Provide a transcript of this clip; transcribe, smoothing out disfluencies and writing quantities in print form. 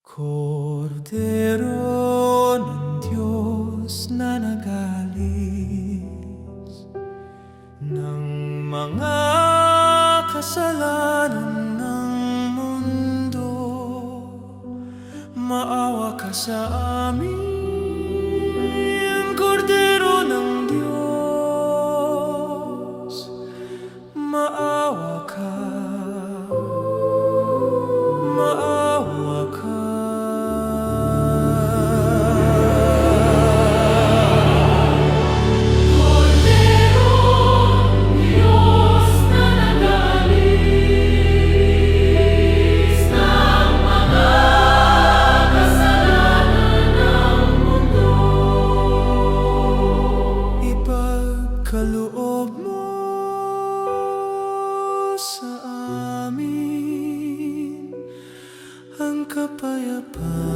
Kordero ng Diyos na nagalis ng mga kasalanan ng mundo, maawa ka sa amin, Kordero ng Diyos, maawa ka, maawa ka. Kaloob mo sa amin ang kapayapaan.